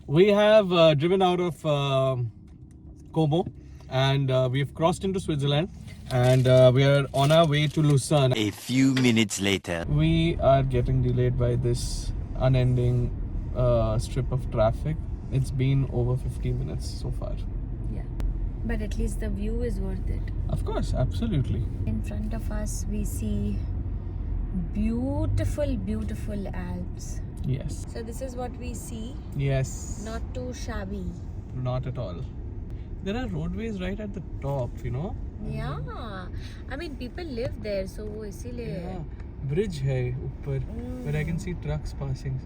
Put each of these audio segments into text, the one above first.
We have driven out of Como, and we've crossed into Switzerland, and we are on our way to Lucerne. A few minutes later. We are getting delayed by this unending strip of traffic. It's been over 50 minutes so far. Yeah. But at least the view is worth it. Of course, absolutely. In front of us, we see beautiful, beautiful Alps. Yes. So this is what we see. Yes. Not too shabby. Not at all. There are roadways right at the top, you know. Yeah. I mean, people live there, so वो इसीलिए. Yeah. Bridge है ऊपर, where I can see trucks passing.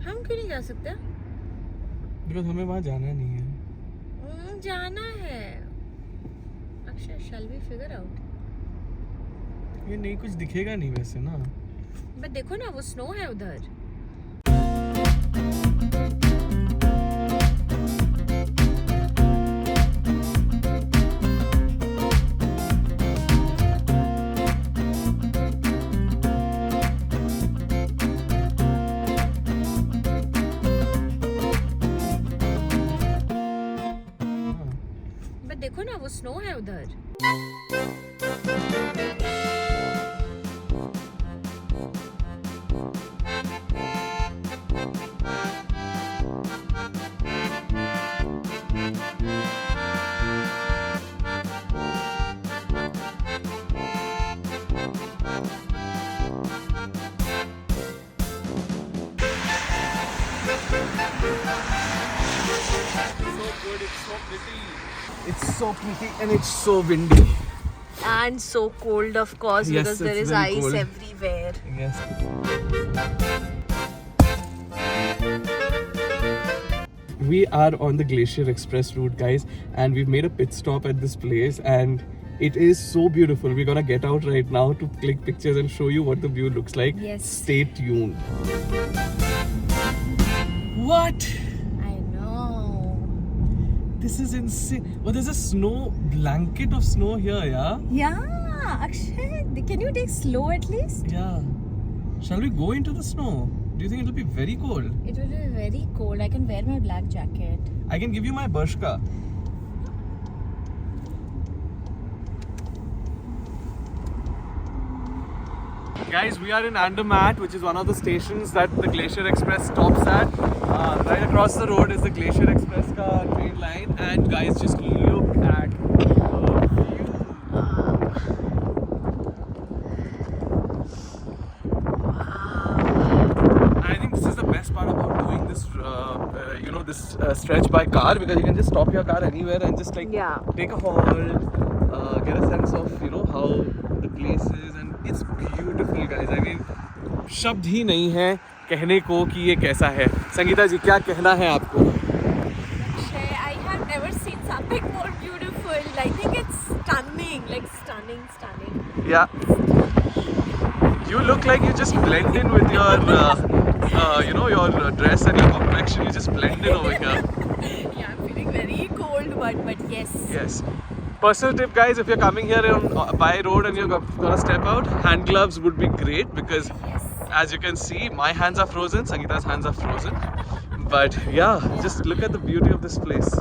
हम क्यों नहीं जा सकते? Because हमें वहाँ जाना नहीं है. जाना है. Akshay, shall we figure out? ये नहीं कुछ दिखेगा नहीं वैसे ना. बट देखो ना, वो स्नो है उधर. बट देखो ना, वो स्नो है उधर. It's so pretty and it's so windy. And so cold, of course, Yes, because there it's is very ice cold. everywhere. Yes. We are on the Glacier Express route, guys, and we've made a pit stop at this place, and it is so beautiful. We're gonna get out right now to click pictures and show you what the view looks like. Yes. Stay tuned. What? I know. This is insane. Oh, there's a snow blanket of snow here, yeah? Yeah, Akshay, can you take slow at least? Yeah. Shall we go into the snow? Do you think it'll be very cold? It will be very cold. I can wear my black jacket. I can give you my Bershka. Guys, we are in Andermatt, which is one of the stations that the Glacier Express stops at. Right across the road is the Glacier Express ka train line, and guys, just look at the view. I think this is the best part about doing this, this stretch by car, because you can just stop your car anywhere and just like take a hold, get a sense of how the place is, and it's beautiful, guys. I mean, शब्द ही नहीं है कहने को कि ये कैसा है. संगीता जी, क्या कहना है आपको? Akshay, I have never seen something more beautiful. I think it's stunning, like stunning. Yeah. You look like you just blend in with your, your dress and your complexion. You just blend in over here. Yeah, I'm feeling very cold, but yes. Yes. Personal tip, guys, if you're coming here on by road and you're gonna step out, hand gloves would be great, because as you can see, my hands are frozen, Sangeeta's hands are frozen. But yeah, just look at the beauty of this place.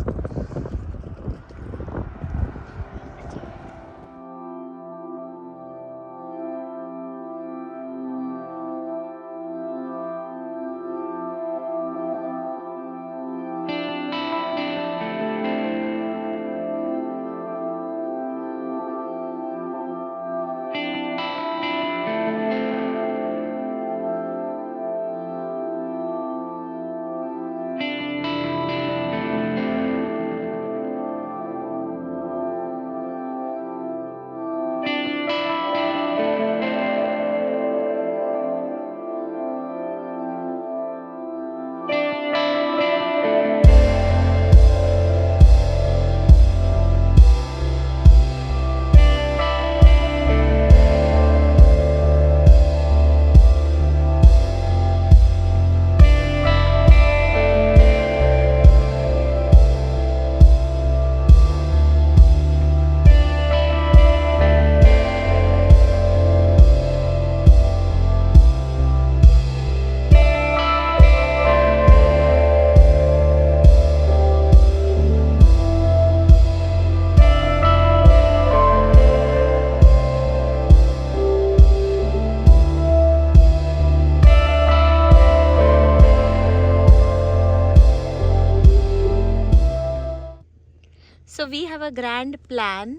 So we have a grand plan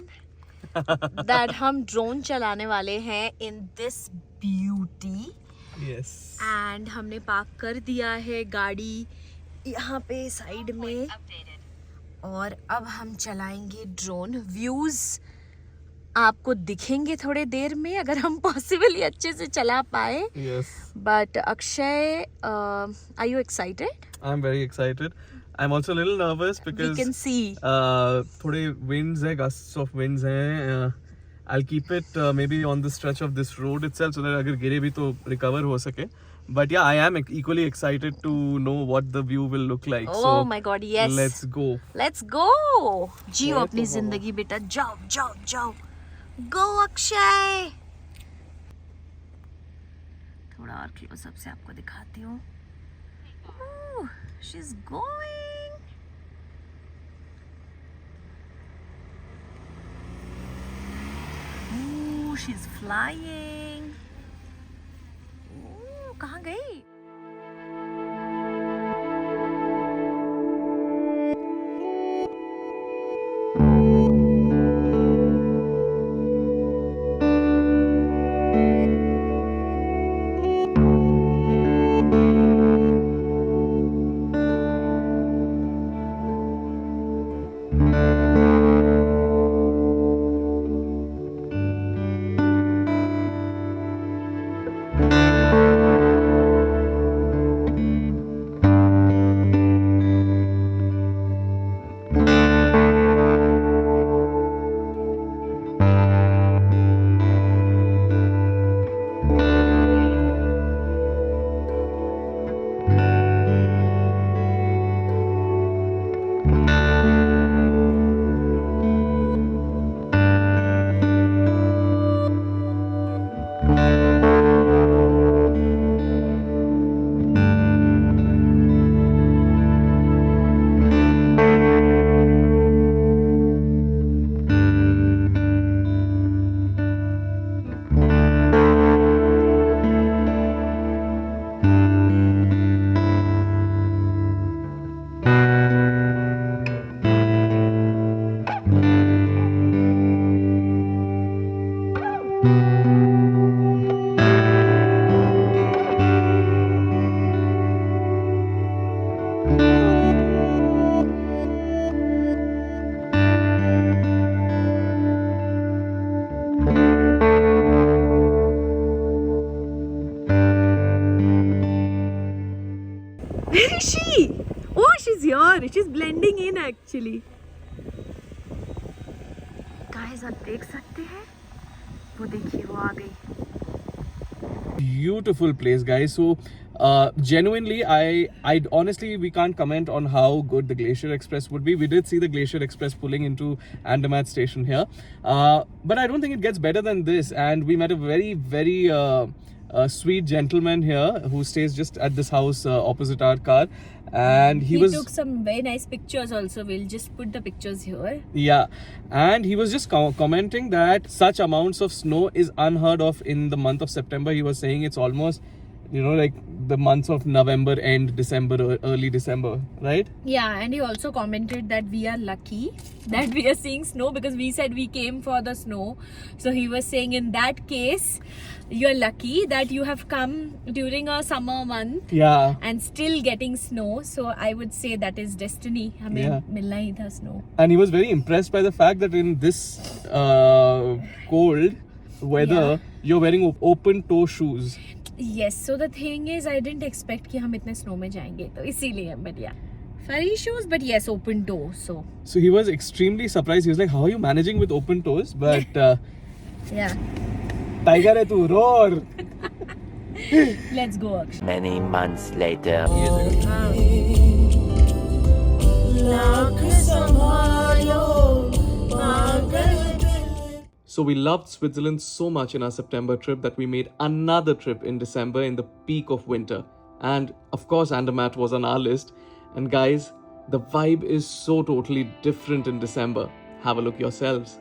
that हम drone चलाने वाले हैं in this beauty. Yes. And हमने park कर दिया है गाड़ी यहाँ पे साइड में और अब हम चलाएंगे ड्रोन. व्यूज आपको दिखेंगे थोड़े देर में अगर हम पॉसिबली अच्छे से चला पाए. Yes. But Akshay, are you excited? I'm very excited. I'm also a little nervous because We can see. थोड़े winds है, gusts of winds हैं. I'll keep it maybe on the stretch of this road itself so that अगर गिरे भी तो recover हो सके. But yeah, I am equally excited to know what the view will look like. Oh so my God, yes. Let's go. Let's go. जियो अपनी जिंदगी बेटा. जाओ जाओ जाओ. Go अक्षय. थोड़ा और क्लोजअप से आपको दिखाती हूँ. She's going. Ooh, she's flying. Ooh, कहाँ गई? Where is she? Oh, she's here. She's blending in actually. Guys, आप देख सकते हैं? वो देखिए, वो आ गई. Beautiful place, guys. So genuinely, I honestly, we can't comment on how good the Glacier Express would be. We did see the Glacier Express pulling into Andermatt station here, but I don't think it gets better than this. And we met a very sweet gentleman here who stays just at this house opposite our car, and he took some very nice pictures also. We'll just put the pictures here. Yeah, and he was just commenting that such amounts of snow is unheard of in the month of September. He was saying it's almost, like the months of November and December or early December, right? Yeah, and he also commented that we are lucky that we are seeing snow because we said we came for the snow. So he was saying in that case, you're lucky that you have come during a summer month. Yeah. And still getting snow. So I would say that is destiny. हमें मिलना ही था snow. And he was very impressed by the fact that in this cold weather, you're wearing open toe shoes. Yes, so the thing is, I didn't expect कि हम इतने snow में जाएंगे, तो इसीलिए, but yeah, furry shoes, but yes, open toe. So he was extremely surprised. He was like, "How are you managing with open toes?" But yeah, tiger hai tu, roar. Let's go, Akshay. Many months later. So we loved Switzerland so much in our September trip that we made another trip in December in the peak of winter. And of course, Andermatt was on our list. And guys, the vibe is so totally different in December. Have a look yourselves.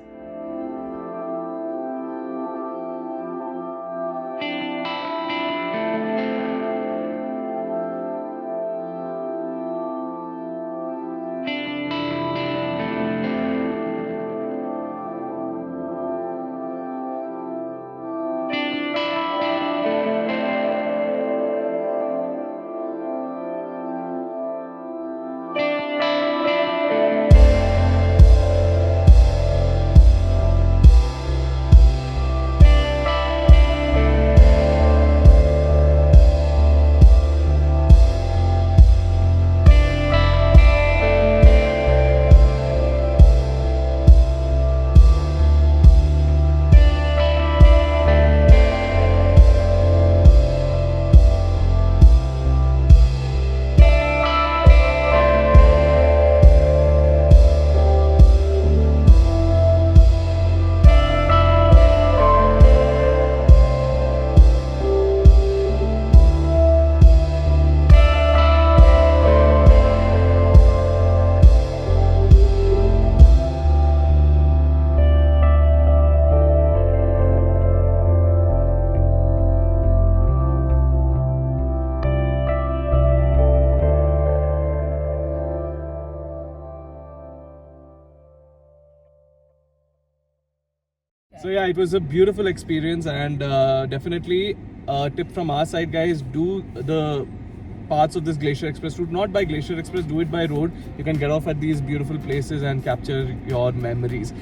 So yeah, it was a beautiful experience, and definitely a tip from our side, guys: do the parts of this Glacier Express route not by Glacier Express, do it by road. You can get off at these beautiful places and capture your memories.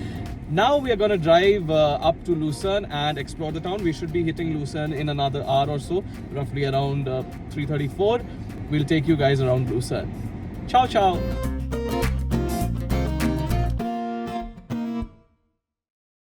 Now we are gonna drive up to Lucerne and explore the town. We should be hitting Lucerne in another hour or so, roughly around 3:34. We'll take you guys around Lucerne. Ciao, ciao.